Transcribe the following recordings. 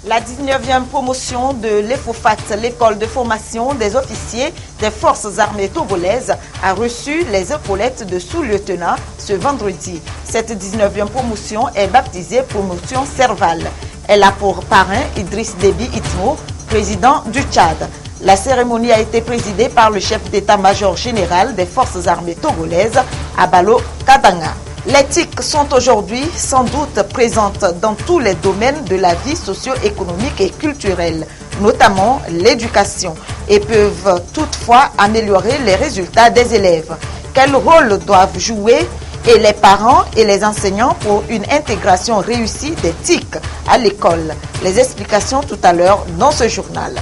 La 19e promotion de l'EFOFAT, l'école de formation des officiers des forces armées togolaises, a reçu les épaulettes de sous-lieutenant ce vendredi. Cette 19e promotion est baptisée promotion Serval. Elle a pour parrain Idriss Déby Itno, président du Tchad. La cérémonie a été présidée par le chef d'état-major général des forces armées togolaises, Abalo Kadanga. Les TIC sont aujourd'hui sans doute présentes dans tous les domaines de la vie socio-économique et culturelle, notamment l'éducation, et peuvent toutefois améliorer les résultats des élèves. Quel rôle doivent jouer et les parents et les enseignants pour une intégration réussie des TIC à l'école? Les explications tout à l'heure dans ce journal.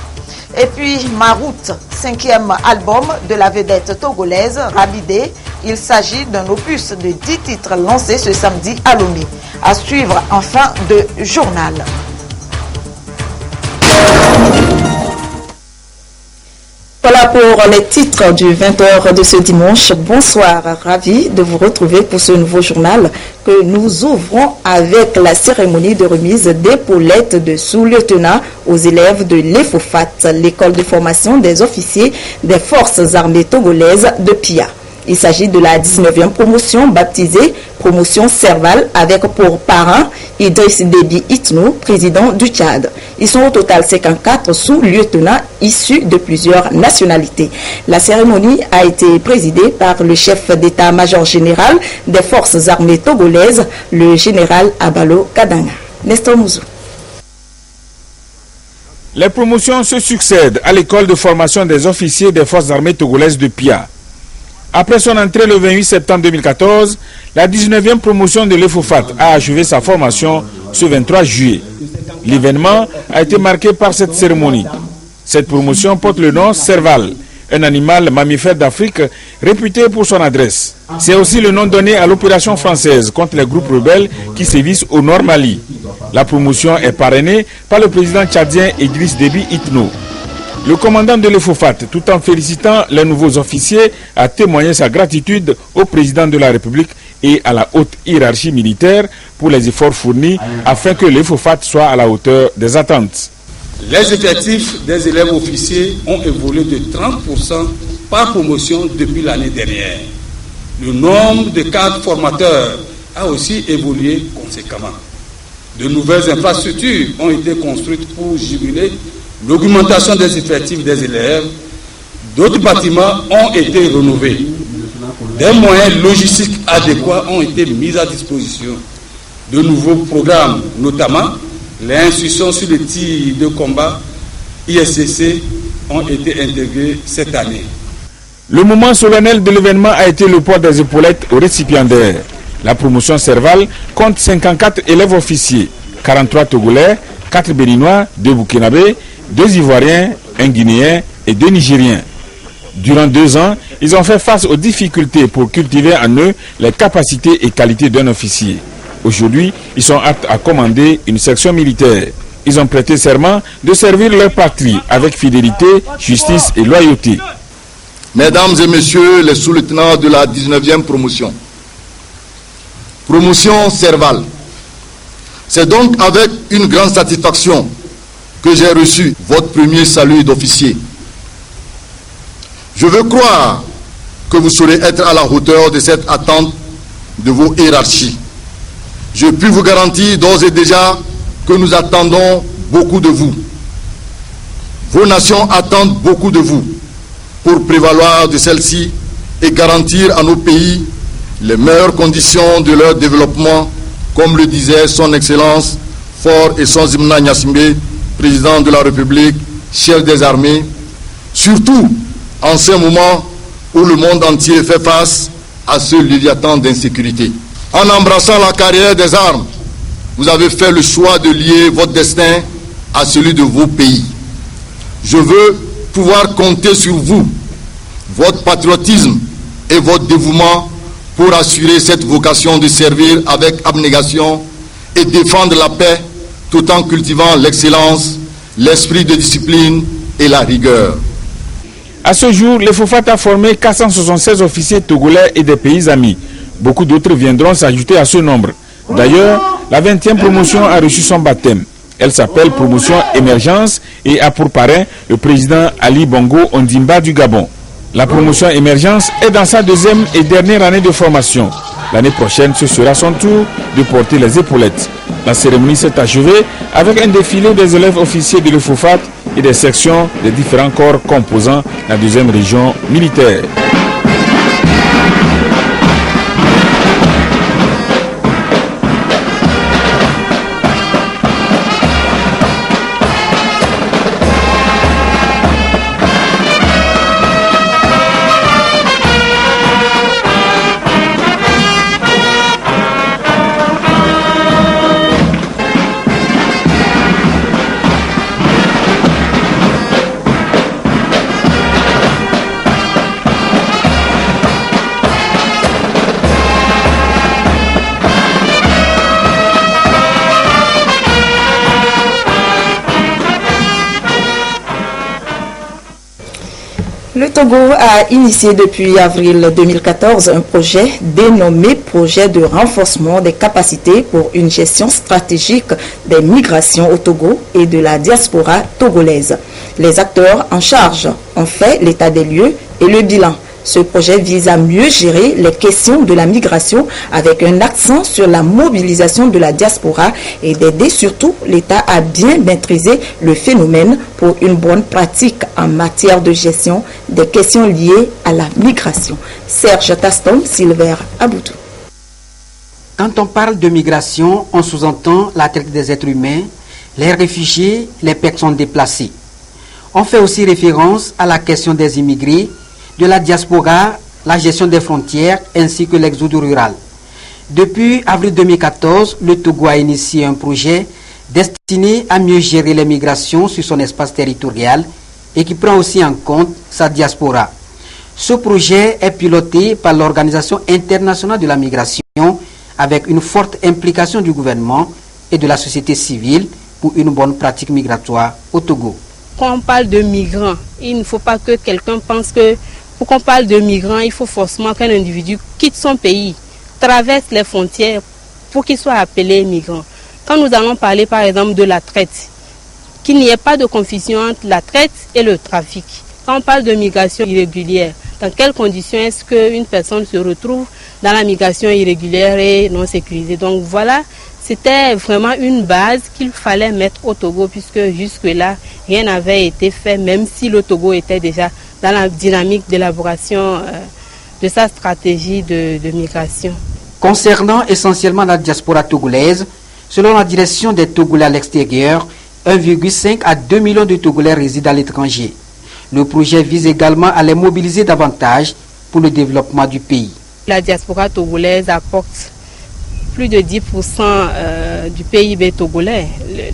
Et puis, Ma Route, 5e album de la vedette togolaise Rabidé. Il s'agit d'un opus de 10 titres lancé ce samedi à Lomé. À suivre en fin de journal. Voilà pour les titres du 20h de ce dimanche. Bonsoir, ravi de vous retrouver pour ce nouveau journal que nous ouvrons avec la cérémonie de remise d'épaulettes de sous-lieutenant aux élèves de l'EFOFAT, l'école de formation des officiers des forces armées togolaises de Pia. Il s'agit de la 19e promotion baptisée promotion Serval avec pour parrain Idriss Déby Itno, président du Tchad. Ils sont au total 54 sous-lieutenants issus de plusieurs nationalités. La cérémonie a été présidée par le chef d'état-major général des forces armées togolaises, le général Abalo Kadanga. Nestor Mouzou. Les promotions se succèdent à l'école de formation des officiers des forces armées togolaises de Pia. Après son entrée le 28 septembre 2014, la 19e promotion de l'EFOFAT a achevé sa formation ce 23 juillet. L'événement a été marqué par cette cérémonie. Cette promotion porte le nom Serval, un animal mammifère d'Afrique réputé pour son adresse. C'est aussi le nom donné à l'opération française contre les groupes rebelles qui sévissent au nord Mali. La promotion est parrainée par le président tchadien Idriss Déby Itno. Le commandant de l'EFOFAT, tout en félicitant les nouveaux officiers, a témoigné sa gratitude au président de la République et à la haute hiérarchie militaire pour les efforts fournis afin que l'EFOFAT soit à la hauteur des attentes. Les effectifs des élèves officiers ont évolué de 30% par promotion depuis l'année dernière. Le nombre de cadres formateurs a aussi évolué conséquemment. De nouvelles infrastructures ont été construites pour juguler l'augmentation des effectifs des élèves. D'autres bâtiments ont été rénovés. Des moyens logistiques adéquats ont été mis à disposition. De nouveaux programmes, notamment les instructions sur les tirs de combat ISCC, ont été intégrés cette année. Le moment solennel de l'événement a été le port des épaulettes aux récipiendaires. La promotion Serval compte 54 élèves officiers, 43 Togolais, 4 Béninois, 2 Burkinabés, 2 Ivoiriens, 1 Guinéen et 2 Nigériens. Durant 2 ans, ils ont fait face aux difficultés pour cultiver en eux les capacités et qualités d'un officier. Aujourd'hui, ils sont aptes à commander une section militaire. Ils ont prêté serment de servir leur patrie avec fidélité, justice et loyauté. Mesdames et messieurs les sous-lieutenants de la 19e promotion, promotion Serval, c'est donc avec une grande satisfaction que j'ai reçu votre premier salut d'officier. Je veux croire que vous saurez être à la hauteur de cette attente de vos hiérarchies. Je puis vous garantir d'ores et déjà que nous attendons beaucoup de vous. Vos nations attendent beaucoup de vous pour prévaloir de celles-ci et garantir à nos pays les meilleures conditions de leur développement, comme le disait son Excellence Fort et Sonzimna Gnassingbé, président de la République, chef des armées, surtout en ce moment où le monde entier fait face à ce léviathan d'insécurité. En embrassant la carrière des armes, vous avez fait le choix de lier votre destin à celui de vos pays. Je veux pouvoir compter sur vous, votre patriotisme et votre dévouement pour assurer cette vocation de servir avec abnégation et défendre la paix tout en cultivant l'excellence, l'esprit de discipline et la rigueur. À ce jour, l'EFOFAT a formé 476 officiers togolais et des pays amis. Beaucoup d'autres viendront s'ajouter à ce nombre. D'ailleurs, la 20e promotion a reçu son baptême. Elle s'appelle Promotion Émergence et a pour parrain le président Ali Bongo Ondimba du Gabon. La Promotion Émergence est dans sa deuxième et dernière année de formation. L'année prochaine, ce sera son tour de porter les épaulettes. La cérémonie s'est achevée avec un défilé des élèves officiers de l'EFOFAT et des sections des différents corps composant la deuxième région militaire. Le Togo a initié depuis avril 2014 un projet dénommé Projet de renforcement des capacités pour une gestion stratégique des migrations au Togo et de la diaspora togolaise. Les acteurs en charge ont fait l'état des lieux et le bilan. Ce projet vise à mieux gérer les questions de la migration avec un accent sur la mobilisation de la diaspora et d'aider surtout l'État à bien maîtriser le phénomène pour une bonne pratique en matière de gestion des questions liées à la migration. Serge Taston, Silver Aboutou. Quand on parle de migration, on sous-entend la traite des êtres humains, les réfugiés, les personnes déplacées. On fait aussi référence à la question des immigrés, de la diaspora, la gestion des frontières ainsi que l'exode rural. Depuis avril 2014, le Togo a initié un projet destiné à mieux gérer les migrations sur son espace territorial et qui prend aussi en compte sa diaspora. Ce projet est piloté par l'Organisation internationale de la migration avec une forte implication du gouvernement et de la société civile pour une bonne pratique migratoire au Togo. Quand on parle de migrants, il ne faut pas que quelqu'un pense que pour qu'on parle de migrants, il faut forcément qu'un individu quitte son pays, traverse les frontières pour qu'il soit appelé migrant. Quand nous allons parler par exemple de la traite, qu'il n'y ait pas de confusion entre la traite et le trafic. Quand on parle de migration irrégulière, dans quelles conditions est-ce qu'une personne se retrouve dans la migration irrégulière et non sécurisée? Donc voilà, c'était vraiment une base qu'il fallait mettre au Togo puisque jusque-là, rien n'avait été fait, même si le Togo était déjà dans la dynamique d'élaboration de sa stratégie de migration. Concernant essentiellement la diaspora togolaise, selon la direction des Togolais à l'extérieur, 1,5 à 2 millions de Togolais résident à l'étranger. Le projet vise également à les mobiliser davantage pour le développement du pays. La diaspora togolaise apporte plus de 10% du PIB togolais.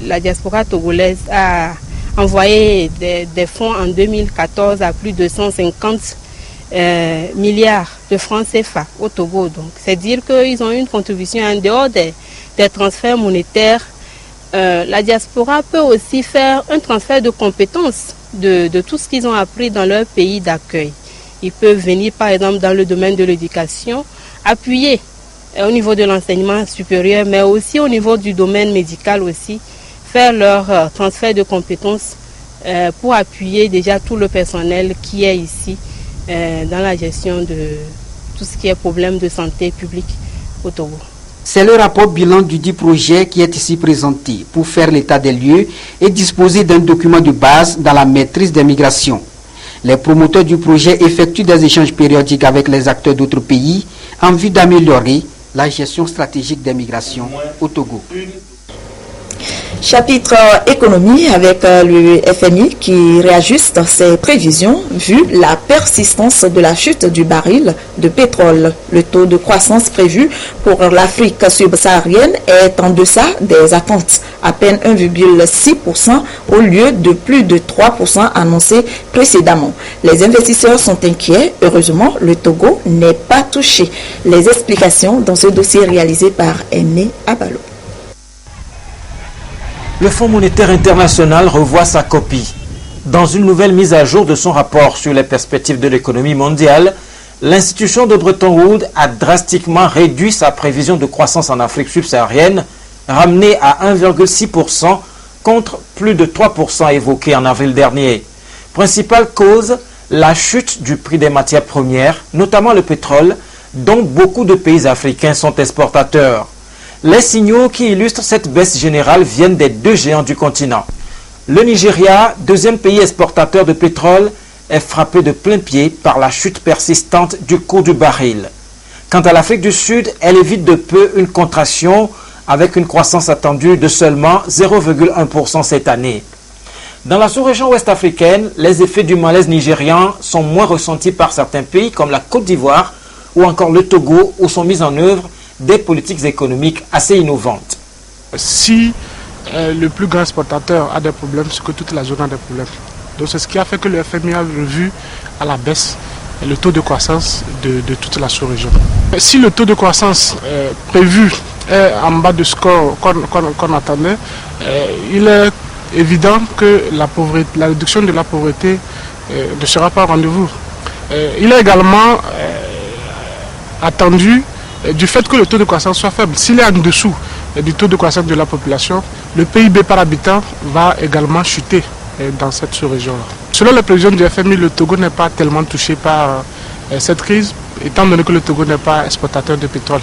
La diaspora togolaise a envoyé des fonds en 2014 à plus de 150 milliards de francs CFA au Togo. Donc, c'est dire qu'ils ont une contribution en dehors des transferts monétaires. La diaspora peut aussi faire un transfert de compétences de tout ce qu'ils ont appris dans leur pays d'accueil. Ils peuvent venir par exemple dans le domaine de l'éducation, appuyer au niveau de l'enseignement supérieur, mais aussi au niveau du domaine médical aussi, faire leur transfert de compétences pour appuyer déjà tout le personnel qui est ici dans la gestion de tout ce qui est problème de santé publique au Togo. C'est le rapport bilan du dit projet qui est ici présenté pour faire l'état des lieux et disposer d'un document de base dans la maîtrise des migrations. Les promoteurs du projet effectuent des échanges périodiques avec les acteurs d'autres pays en vue d'améliorer la gestion stratégique des migrations au Togo. Chapitre économie avec le FMI qui réajuste ses prévisions vu la persistance de la chute du baril de pétrole. Le taux de croissance prévu pour l'Afrique subsaharienne est en deçà des attentes, à peine 1,6% au lieu de plus de 3% annoncé précédemment. Les investisseurs sont inquiets. Heureusement, le Togo n'est pas touché. Les explications dans ce dossier réalisé par Aimé Abalo. Le Fonds monétaire international revoit sa copie. Dans une nouvelle mise à jour de son rapport sur les perspectives de l'économie mondiale, l'institution de Bretton Woods a drastiquement réduit sa prévision de croissance en Afrique subsaharienne, ramenée à 1,6% contre plus de 3% évoqués en avril dernier. Principale cause, la chute du prix des matières premières, notamment le pétrole, dont beaucoup de pays africains sont exportateurs. Les signaux qui illustrent cette baisse générale viennent des deux géants du continent. Le Nigeria, deuxième pays exportateur de pétrole, est frappé de plein pied par la chute persistante du cours du baril. Quant à l'Afrique du Sud, elle évite de peu une contraction avec une croissance attendue de seulement 0,1% cette année. Dans la sous-région ouest africaine, les effets du malaise nigérian sont moins ressentis par certains pays comme la Côte d'Ivoire ou encore le Togo, où sont mises en œuvre des politiques économiques assez innovantes. Si le plus grand exportateur a des problèmes, c'est que toute la zone a des problèmes. Donc c'est ce qui a fait que le FMI a revu à la baisse le taux de croissance de toute la sous-région. Si le taux de croissance prévu est en bas de ce qu'on attendait, il est évident que la réduction de la pauvreté ne sera pas au rendez-vous. Il est également attendu du fait que le taux de croissance soit faible. S'il est en dessous du taux de croissance de la population, le PIB par habitant va également chuter dans cette sous-région-là. Selon les prévisions du FMI, le Togo n'est pas tellement touché par cette crise, étant donné que le Togo n'est pas exportateur de pétrole.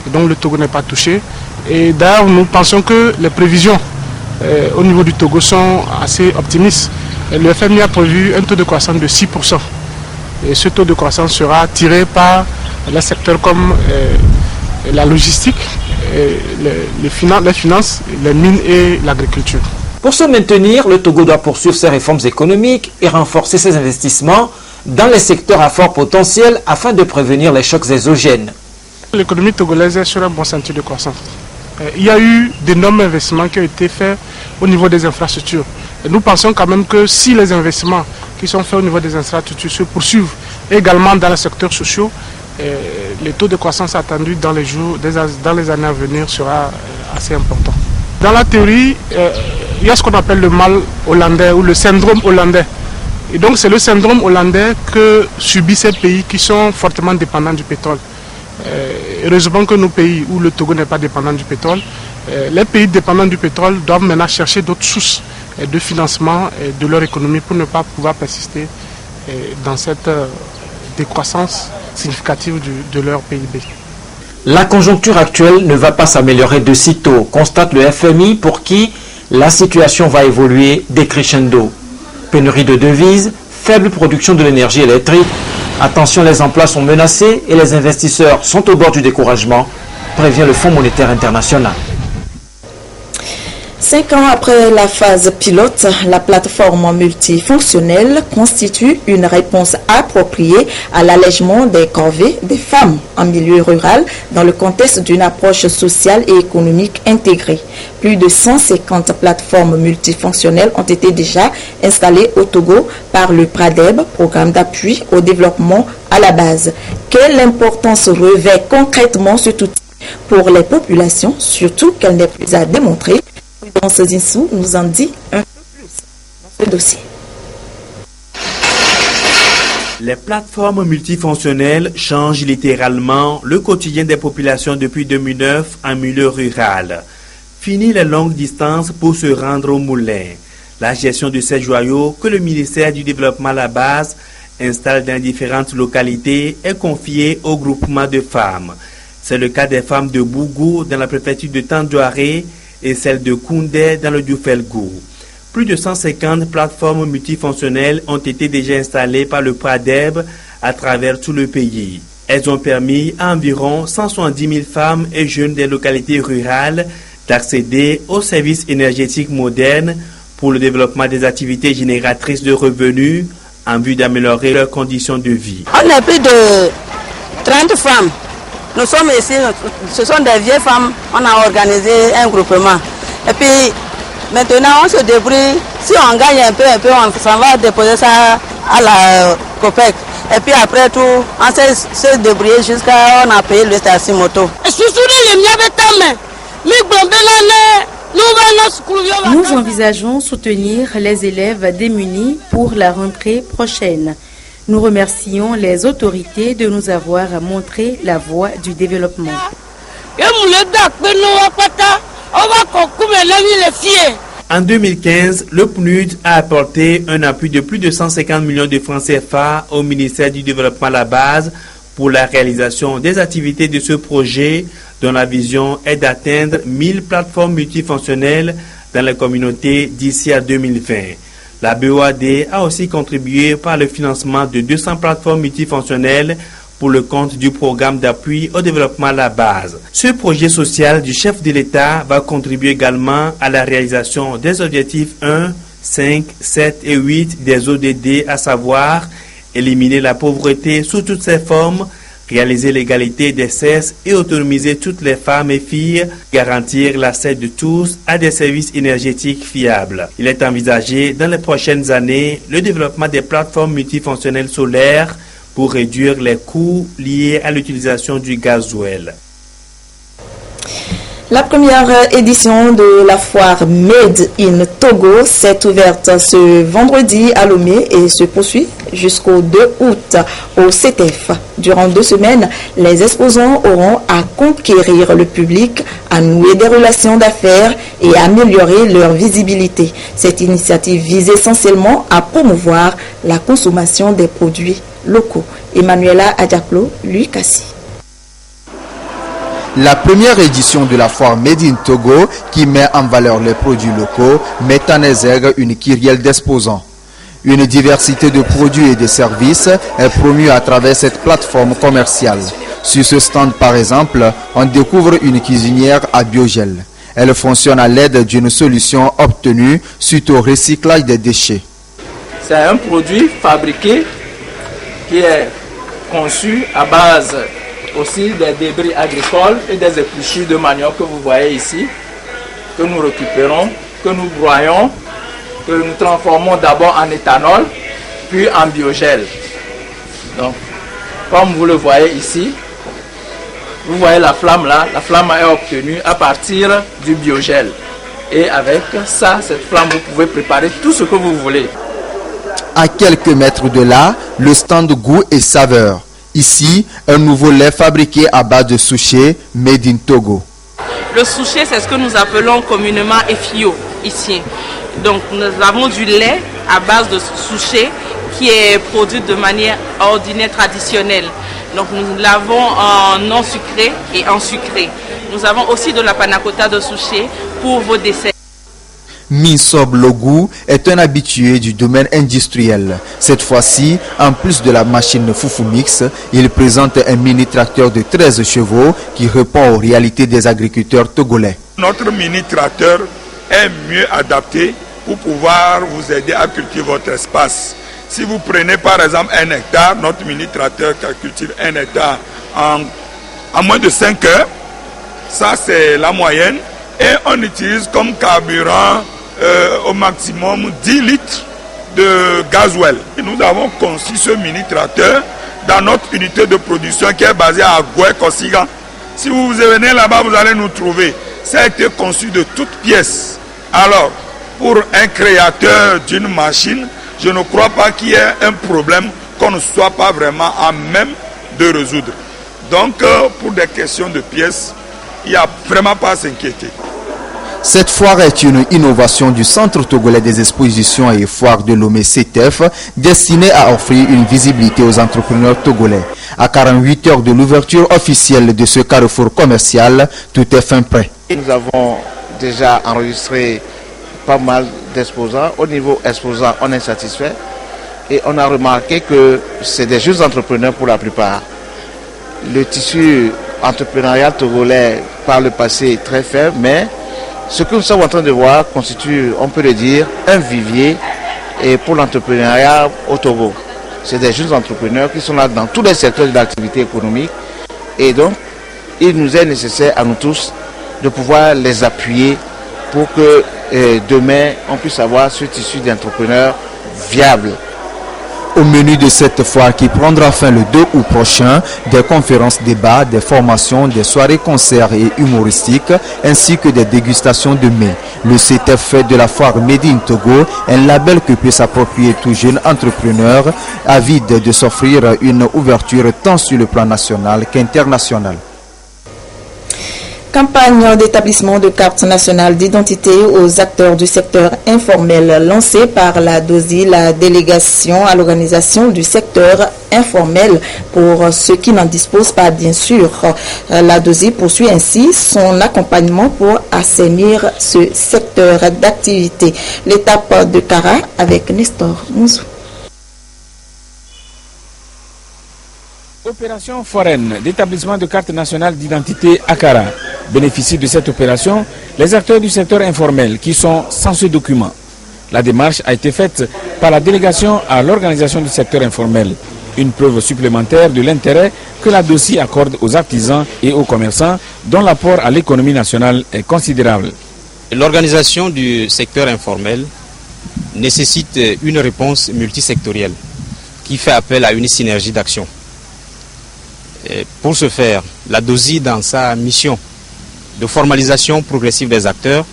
Et donc le Togo n'est pas touché. Et d'ailleurs, nous pensons que les prévisions au niveau du Togo sont assez optimistes. Et le FMI a prévu un taux de croissance de 6%. Et ce taux de croissance sera tiré par les secteurs comme la logistique, les finances, les mines et l'agriculture. Pour se maintenir, le Togo doit poursuivre ses réformes économiques et renforcer ses investissements dans les secteurs à fort potentiel afin de prévenir les chocs exogènes. L'économie togolaise est sur un bon sentier de croissance. Il y a eu d'énormes investissements qui ont été faits au niveau des infrastructures. Et nous pensons quand même que si les investissements qui sont faits au niveau des infrastructures se poursuivent également dans les secteurs sociaux, le taux de croissance attendu dans les années à venir sera assez important. Dans la théorie, il y a ce qu'on appelle le mal hollandais ou le syndrome hollandais. Et donc c'est le syndrome hollandais que subissent ces pays qui sont fortement dépendants du pétrole. Heureusement que nos pays où le Togo n'est pas dépendant du pétrole, les pays dépendants du pétrole doivent maintenant chercher d'autres sources de financement de leur économie pour ne pas pouvoir persister dans cette décroissance significative de leur PIB. La conjoncture actuelle ne va pas s'améliorer de sitôt, constate le FMI pour qui la situation va évoluer décrescendo. Pénurie de devises, faible production de l'énergie électrique, attention, les emplois sont menacés et les investisseurs sont au bord du découragement, prévient le Fonds monétaire international. 5 ans après la phase pilote, la plateforme multifonctionnelle constitue une réponse appropriée à l'allègement des corvées des femmes en milieu rural dans le contexte d'une approche sociale et économique intégrée. Plus de 150 plateformes multifonctionnelles ont été déjà installées au Togo par le PRADEB, programme d'appui au développement à la base. Quelle importance revêt concrètement cet outil pour les populations, surtout qu'elle n'est plus à démontrer? Dans ce Zinsou nous en dit un peu plus dans ce dossier. Les plateformes multifonctionnelles changent littéralement le quotidien des populations depuis 2009 en milieu rural. Fini les longues distances pour se rendre au moulin. La gestion de ces joyaux que le ministère du Développement à la base installe dans différentes localités est confiée au groupement de femmes. C'est le cas des femmes de Bougou dans la préfecture de Tandouaré et celle de Koundé dans le Dioufel-Gou. Plus de 150 plateformes multifonctionnelles ont été déjà installées par le PRADEB à travers tout le pays. Elles ont permis à environ 170 000 femmes et jeunes des localités rurales d'accéder aux services énergétiques modernes pour le développement des activités génératrices de revenus en vue d'améliorer leurs conditions de vie. On a plus de 30 femmes. Nous sommes ici, ce sont des vieilles femmes, on a organisé un groupement. Et puis maintenant on se débrouille, si on gagne un peu, on s'en va déposer ça à la COPEC. Et puis après tout, on s'est débrouillé jusqu'à on a payé le taxi moto. Nous envisageons soutenir les élèves démunis pour la rentrée prochaine. Nous remercions les autorités de nous avoir montré la voie du développement. En 2015, le PNUD a apporté un appui de plus de 150 millions de francs CFA au ministère du Développement à la base pour la réalisation des activités de ce projet dont la vision est d'atteindre 1000 plateformes multifonctionnelles dans les communautés d'ici à 2020. La BOAD a aussi contribué par le financement de 200 plateformes multifonctionnelles pour le compte du programme d'appui au développement à la base. Ce projet social du chef de l'État va contribuer également à la réalisation des objectifs 1, 5, 7 et 8 des ODD, à savoir éliminer la pauvreté sous toutes ses formes, réaliser l'égalité des sexes et autonomiser toutes les femmes et filles, garantir l'accès de tous à des services énergétiques fiables. Il est envisagé dans les prochaines années le développement des plateformes multifonctionnelles solaires pour réduire les coûts liés à l'utilisation du gasoil. La première édition de la foire Made in Togo s'est ouverte ce vendredi à Lomé et se poursuit jusqu'au 2 août au CETEF. Durant 2 semaines, les exposants auront à conquérir le public, à nouer des relations d'affaires et à améliorer leur visibilité. Cette initiative vise essentiellement à promouvoir la consommation des produits locaux. Emmanuela Adiaklo, Lucassi. La première édition de la foire Made in Togo, qui met en valeur les produits locaux, met en exergue une kyrielle d'exposants. Une diversité de produits et de services est promue à travers cette plateforme commerciale. Sur ce stand, par exemple, on découvre une cuisinière à biogel. Elle fonctionne à l'aide d'une solution obtenue suite au recyclage des déchets. C'est un produit fabriqué qui est conçu à base aussi des débris agricoles et des épluchures de manioc que vous voyez ici, que nous récupérons, que nous broyons, que nous transformons d'abord en éthanol, puis en biogel. Donc, comme vous le voyez ici, vous voyez la flamme là, la flamme est obtenue à partir du biogel. Et avec ça, cette flamme, vous pouvez préparer tout ce que vous voulez. À quelques mètres de là, le stand goût et saveur. Ici, un nouveau lait fabriqué à base de souchet made in Togo. Le souchet, c'est ce que nous appelons communément efio ici. Donc nous avons du lait à base de souchet qui est produit de manière ordinaire traditionnelle. Donc nous l'avons en non sucré et en sucré. Nous avons aussi de la panna cotta de souchet pour vos desserts. Minsob Logou est un habitué du domaine industriel. Cette fois-ci, en plus de la machine Fufumix, il présente un mini-tracteur de 13 chevaux qui répond aux réalités des agriculteurs togolais. Notre mini-tracteur est mieux adapté pour pouvoir vous aider à cultiver votre espace. Si vous prenez par exemple 1 hectare, notre mini-tracteur cultive 1 hectare en moins de 5 heures. Ça c'est la moyenne. Et on utilise comme carburant au maximum 10 litres de gasoil. Et nous avons conçu ce mini-tracteur dans notre unité de production qui est basée à Goué-Kossiga. Si vous venez là-bas, vous allez nous trouver. Ça a été conçu de toutes pièces. Alors, pour un créateur d'une machine, je ne crois pas qu'il y ait un problème qu'on ne soit pas vraiment à même de résoudre. Donc, pour des questions de pièces, il n'y a vraiment pas à s'inquiéter. Cette foire est une innovation du Centre togolais des expositions et foires de Lomé CETEF, destinée à offrir une visibilité aux entrepreneurs togolais. À 48 heures de l'ouverture officielle de ce carrefour commercial, tout est fin prêt. Nous avons déjà enregistré pas mal d'exposants. Au niveau exposant, on est satisfait. Et on a remarqué que c'est des jeunes entrepreneurs pour la plupart. Le tissu entrepreneurial togolais par le passé est très faible, mais ce que nous sommes en train de voir constitue, on peut le dire, un vivier et pour l'entrepreneuriat au Togo. C'est des jeunes entrepreneurs qui sont là dans tous les secteurs de l'activité économique et donc il nous est nécessaire à nous tous de pouvoir les appuyer pour que demain on puisse avoir ce tissu d'entrepreneurs viable. Au menu de cette foire qui prendra fin le 2 août prochain, des conférences débats, des formations, des soirées concerts et humoristiques, ainsi que des dégustations de mets. Le CETEF fait de la foire Made in Togo un label que peut s'approprier tout jeune entrepreneur avide de s'offrir une ouverture tant sur le plan national qu'international. Campagne d'établissement de carte nationale d'identité aux acteurs du secteur informel lancée par la DOSI, la délégation à l'organisation du secteur informel pour ceux qui n'en disposent pas, bien sûr. La DOSI poursuit ainsi son accompagnement pour assainir ce secteur d'activité. L'étape de Kara avec Nestor Mouzou. Opération foraine d'établissement de carte nationale d'identité à Kara. Bénéficient de cette opération les acteurs du secteur informel qui sont sans ce document. La démarche a été faite par la délégation à l'organisation du secteur informel. Une preuve supplémentaire de l'intérêt que la DOSI accorde aux artisans et aux commerçants dont l'apport à l'économie nationale est considérable. L'organisation du secteur informel nécessite une réponse multisectorielle qui fait appel à une synergie d'action. Pour ce faire, la DOSI, dans sa mission de formalisation progressive des acteurs,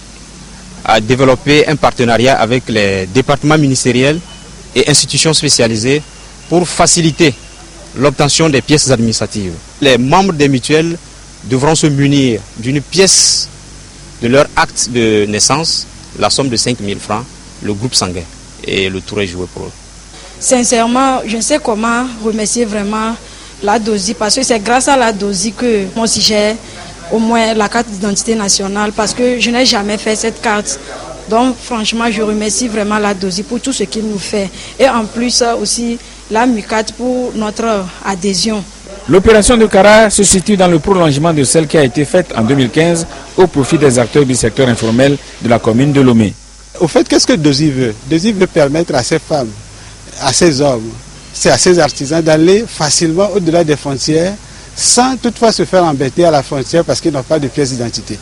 a développé un partenariat avec les départements ministériels et institutions spécialisées pour faciliter l'obtention des pièces administratives. Les membres des mutuelles devront se munir d'une pièce de leur acte de naissance, la somme de 5 000 francs, le groupe sanguin, et le tour est joué pour eux. Sincèrement, je ne sais comment remercier vraiment la DOSI, parce que c'est grâce à la DOSI que moi aussi j'ai au moins la carte d'identité nationale, parce que je n'ai jamais fait cette carte. Donc franchement, je remercie vraiment la DOSI pour tout ce qu'il nous fait. Et en plus aussi la MUCAT pour notre adhésion. L'opération de Kara se situe dans le prolongement de celle qui a été faite en 2015 au profit des acteurs du secteur informel de la commune de Lomé. Au fait, qu'est-ce que DOSI veut? DOSI veut permettre à ces femmes, à ces hommes, à ces artisans d'aller facilement au-delà des frontières sans toutefois se faire embêter à la frontière parce qu'ils n'ont pas de pièce d'identité.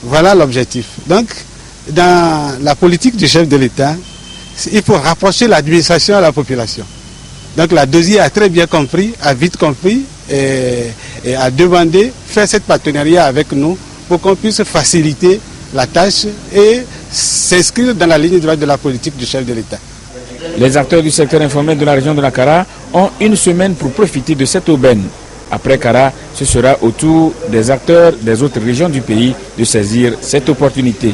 Voilà l'objectif. Donc, dans la politique du chef de l'État, il faut rapprocher l'administration à la population. Donc la DOSI a très bien compris, a vite compris et a demandé faire cette partenariat avec nous pour qu'on puisse faciliter la tâche et s'inscrire dans la ligne droite de la politique du chef de l'État. Les acteurs du secteur informel de la région de la Kara ont une semaine pour profiter de cette aubaine. Après Kara, ce sera au tour des acteurs des autres régions du pays de saisir cette opportunité.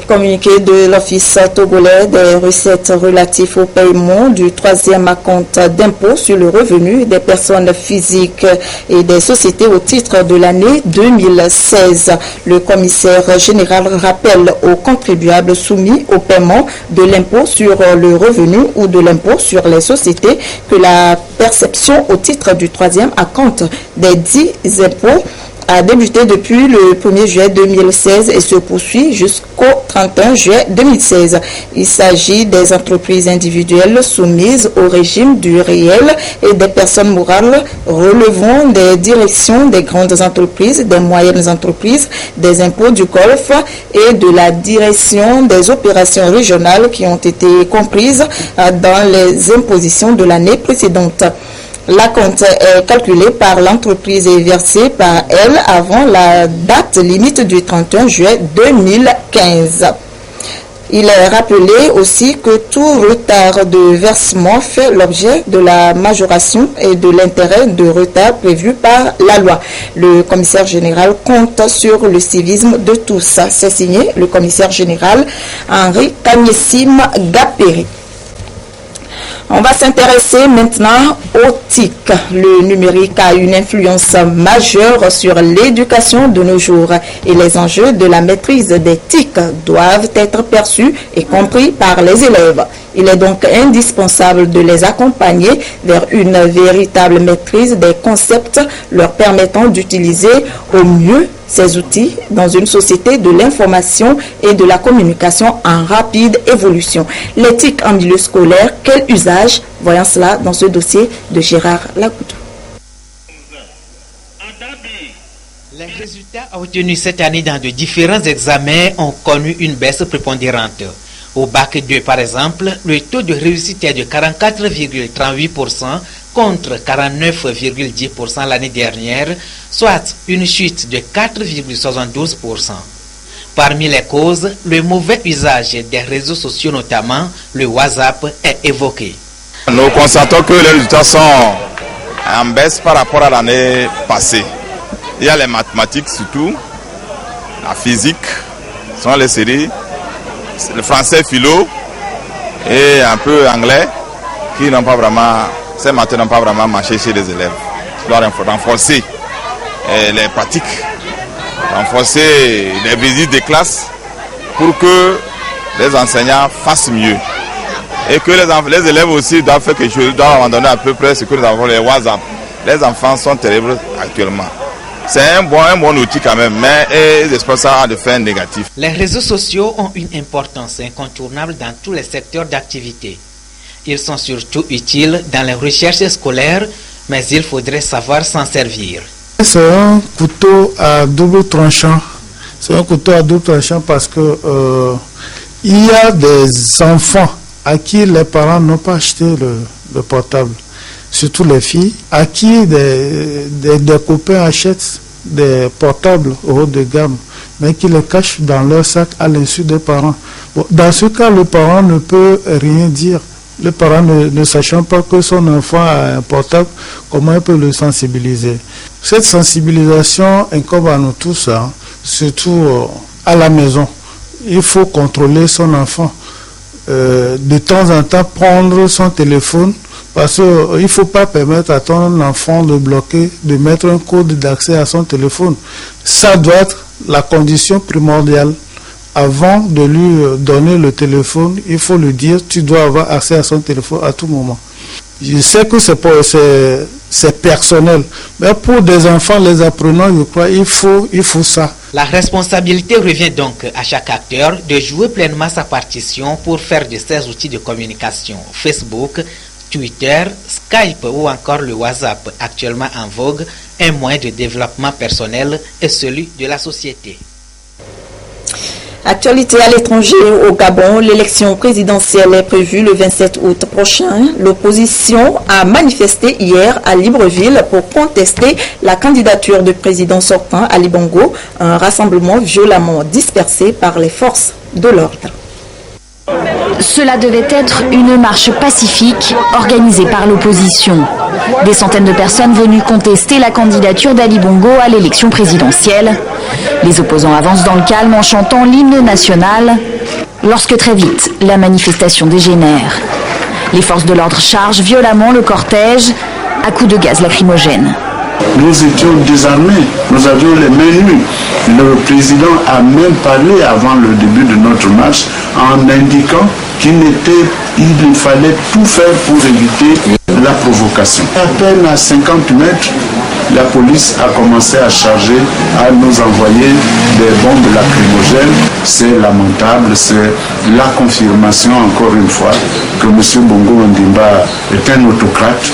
Communiqué de l'Office togolais des recettes relatives au paiement du 3e acompte d'impôt sur le revenu des personnes physiques et des sociétés au titre de l'année 2016. Le commissaire général rappelle aux contribuables soumis au paiement de l'impôt sur le revenu ou de l'impôt sur les sociétés que la perception au titre du 3e acompte des 10 impôts a débuté depuis le 1er juillet 2016 et se poursuit jusqu'au 31 juillet 2016. Il s'agit des entreprises individuelles soumises au régime du réel et des personnes morales relevant des directions des grandes entreprises, des moyennes entreprises, des impôts du Golfe et de la direction des opérations régionales qui ont été comprises dans les impositions de l'année précédente. L'acompte est calculé par l'entreprise et versé par elle avant la date limite du 31 juillet 2015. Il est rappelé aussi que tout retard de versement fait l'objet de la majoration et de l'intérêt de retard prévu par la loi. Le commissaire général compte sur le civisme de tous. C'est signé le commissaire général Henri Kagnessim Gapéry. On va s'intéresser maintenant au TIC. Le numérique a une influence majeure sur l'éducation de nos jours et les enjeux de la maîtrise des TIC doivent être perçus et compris par les élèves. Il est donc indispensable de les accompagner vers une véritable maîtrise des concepts leur permettant d'utiliser au mieux ces outils dans une société de l'information et de la communication en rapide évolution. L'éthique en milieu scolaire, quel usage? Voyons cela dans ce dossier de Gérard Lagoudou. Les résultats obtenus cette année dans de différents examens ont connu une baisse prépondérante. Au bac 2, par exemple, le taux de réussite est de 44,38% contre 49,10% l'année dernière, soit une chute de 4,72%. Parmi les causes, le mauvais usage des réseaux sociaux, notamment le WhatsApp, est évoqué. Nous constatons que les résultats sont en baisse par rapport à l'année passée. Il y a les mathématiques surtout, la physique, sont les séries, le français philo et un peu anglais qui n'ont pas vraiment, ces matières n'ont pas vraiment marché chez les élèves. Il doit renforcer les pratiques, renforcer les visites des classes pour que les enseignants fassent mieux. Et que les élèves aussi doivent faire quelque chose, doivent abandonner à peu près ce que nous avons les WhatsApp. Les enfants sont terribles actuellement. C'est un bon outil quand même, mais j'espère que ça a des fins négatives. Les réseaux sociaux ont une importance incontournable dans tous les secteurs d'activité. Ils sont surtout utiles dans les recherches scolaires, mais il faudrait savoir s'en servir. C'est un couteau à double tranchant. C'est un couteau à double tranchant parce que il y a des enfants à qui les parents n'ont pas acheté le portable. Surtout les filles, à qui des copains achètent des portables haut de gamme, mais qui les cachent dans leur sac à l'insu des parents. Bon, dans ce cas, le parent ne peut rien dire. Le parent ne sachant pas que son enfant a un portable, comment il peut le sensibiliser? Cette sensibilisation incombe à nous tous, hein, surtout à la maison. Il faut contrôler son enfant. De temps en temps, prendre son téléphone, parce qu'il ne faut pas permettre à ton enfant de bloquer, de mettre un code d'accès à son téléphone. Ça doit être la condition primordiale. Avant de lui donner le téléphone, il faut lui dire, tu dois avoir accès à son téléphone à tout moment. Je sais que c'est personnel, mais pour des enfants, les apprenants, je crois, il faut ça. La responsabilité revient donc à chaque acteur de jouer pleinement sa partition pour faire de ces outils de communication, Facebook, Twitter, Skype ou encore le WhatsApp, actuellement en vogue, un moyen de développement personnel et celui de la société. Actualité à l'étranger, au Gabon, l'élection présidentielle est prévue le 27 août prochain. L'opposition a manifesté hier à Libreville pour contester la candidature du président sortant Ali Bongo, un rassemblement violemment dispersé par les forces de l'ordre. Cela devait être une marche pacifique organisée par l'opposition. Des centaines de personnes venues contester la candidature d'Ali Bongo à l'élection présidentielle. Les opposants avancent dans le calme en chantant l'hymne national, lorsque très vite, la manifestation dégénère. Les forces de l'ordre chargent violemment le cortège à coups de gaz lacrymogène. Nous étions désarmés, nous avions les mains nues. Le président a même parlé avant le début de notre marche en indiquant qu'il fallait tout faire pour éviter la provocation. À peine à 50 mètres, la police a commencé à charger, à nous envoyer des bombes lacrymogènes. C'est lamentable, c'est la confirmation encore une fois que M. Bongo Ondimba est un autocrate.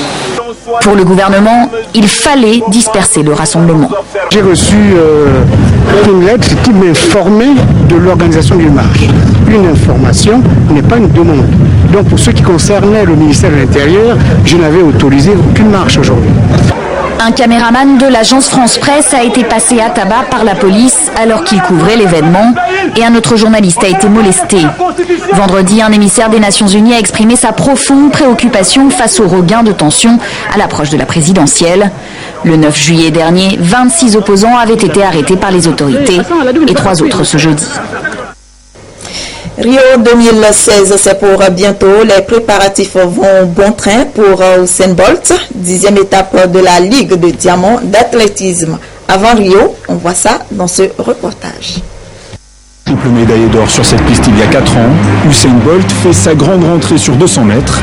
Pour le gouvernement, il fallait disperser le rassemblement. J'ai reçu une lettre qui m'informait de l'organisation d'une marche. Une information n'est pas une demande. Donc pour ce qui concernait le ministère de l'Intérieur, je n'avais autorisé aucune marche aujourd'hui. Un caméraman de l'agence France Presse a été passé à tabac par la police alors qu'il couvrait l'événement et un autre journaliste a été molesté. Vendredi, un émissaire des Nations Unies a exprimé sa profonde préoccupation face au regain de tension à l'approche de la présidentielle. Le 9 juillet dernier, 26 opposants avaient été arrêtés par les autorités et 3 autres ce jeudi. Rio 2016, c'est pour bientôt. Les préparatifs vont bon train pour Usain Bolt, 10e étape de la Ligue de diamants d'athlétisme. Avant Rio, on voit ça dans ce reportage. Triple médaillé d'or sur cette piste il y a 4 ans, Usain Bolt fait sa grande rentrée sur 200 mètres.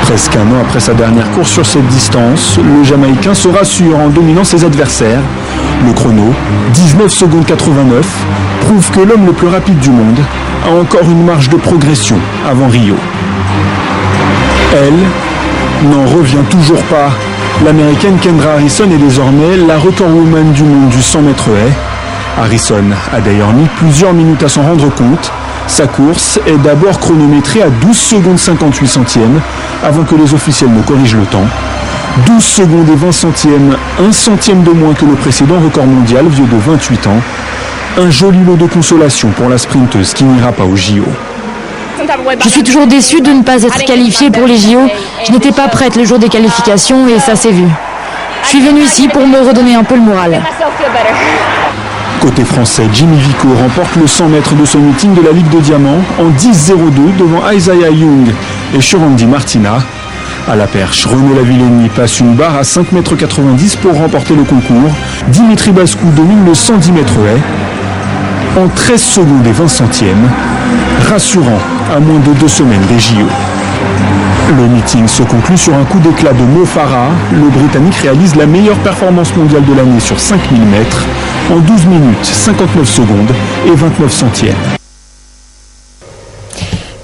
Presque un an après sa dernière course sur cette distance, le Jamaïcain se rassure en dominant ses adversaires. Le chrono, 19 secondes 89, prouve que l'homme le plus rapide du monde a encore une marge de progression avant Rio. Elle n'en revient toujours pas. L'américaine Kendra Harrison est désormais la recordwoman du monde du 100 mètres haies. Harrison a d'ailleurs mis plusieurs minutes à s'en rendre compte. Sa course est d'abord chronométrée à 12 secondes 58 centièmes avant que les officiels ne corrigent le temps. 12 secondes et 20 centièmes, 1 centième de moins que le précédent record mondial vieux de 28 ans. Un joli lot de consolation pour la sprinteuse qui n'ira pas au JO. Je suis toujours déçue de ne pas être qualifiée pour les JO. Je n'étais pas prête le jour des qualifications et ça s'est vu. Je suis venu ici pour me redonner un peu le moral. Côté français, Jimmy Vico remporte le 100 mètres de son meeting de la Ligue de Diamant en 10:02 devant Isaiah Young et Shurandi Martina. À la perche, Renaud Lavillenie passe une barre à 5,90 m pour remporter le concours. Dimitri Bascou domine le 110 mètres haies en 13 secondes et 20 centièmes. Rassurant à moins de 2 semaines des JO. Le meeting se conclut sur un coup d'éclat de Mo Farah. Le Britannique réalise la meilleure performance mondiale de l'année sur 5000 mètres en 12 minutes, 59 secondes et 29 centièmes.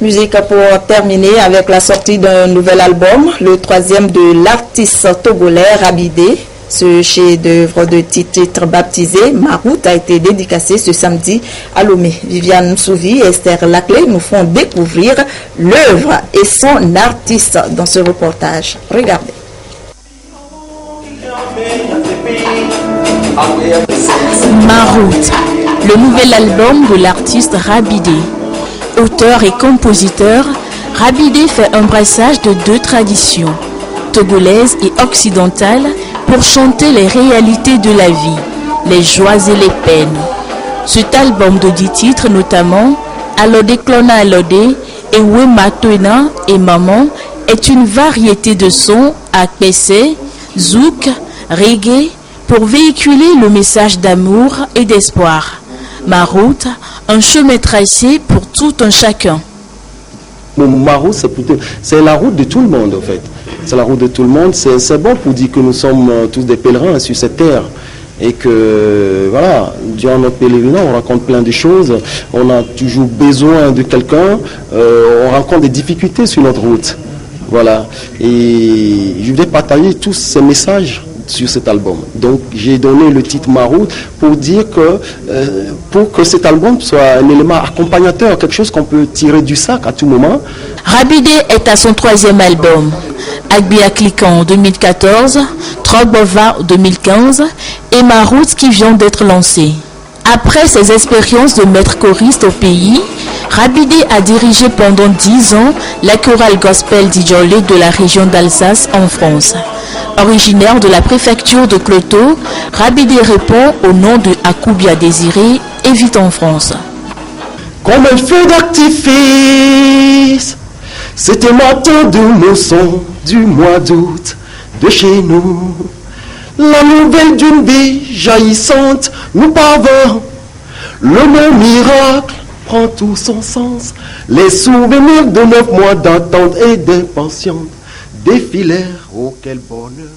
Musique pour terminer avec la sortie d'un nouvel album, le 3e de l'artiste togolais Rabidé. Ce chef-d'œuvre de titre baptisé Marout a été dédicacé ce samedi à Lomé. Viviane Souvi et Esther Laclé nous font découvrir l'œuvre et son artiste dans ce reportage. Regardez. Marout, le nouvel album de l'artiste Rabidé. Auteur et compositeur, Rabidé fait un brassage de 2 traditions, togolaise et occidentale, pour chanter les réalités de la vie, les joies et les peines. Cet album de 10 titres notamment, Alode Klona Alode et Wema Toena et Maman, est une variété de sons akpese, zouk, reggae, pour véhiculer le message d'amour et d'espoir. Marout, un chemin tracé pour tout un chacun. Marout, c'est la route de tout le monde en fait. C'est la route de tout le monde. C'est bon pour dire que nous sommes tous des pèlerins sur cette terre. Et que, voilà, durant notre pèlerinage, on rencontre plein de choses. On a toujours besoin de quelqu'un. On rencontre des difficultés sur notre route. Voilà. Et je voulais partager tous ces messages sur cet album. Donc j'ai donné le titre Marout pour dire que pour que cet album soit un élément accompagnateur, quelque chose qu'on peut tirer du sac à tout moment. Rabidé est à son 3e album. Agbia Cliquant en 2014, Trogbova en 2015 et Marout qui vient d'être lancé. Après ses expériences de maître choriste au pays, Rabidé a dirigé pendant 10 ans la chorale gospel d'Idjolé de la région d'Alsace en France. Originaire de la préfecture de Cloto, Rabidé répond au nom de Akoubia Désiré et vit en France. Comme un feu d'artifice, c'était matin de mousson du mois d'août de chez nous. La nouvelle d'une vie jaillissante nous parvint. Le mot miracle prend tout son sens. Les souvenirs de 9 mois d'attente et d'impatience défilèrent. Oh, quel bonheur!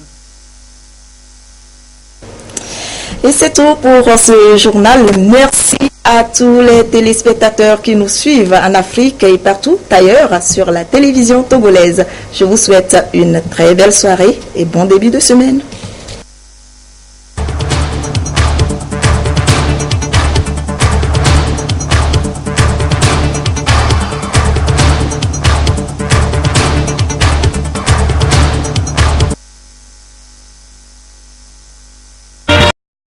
Et c'est tout pour ce journal. Merci à tous les téléspectateurs qui nous suivent en Afrique et partout ailleurs sur la télévision togolaise. Je vous souhaite une très belle soirée et bon début de semaine.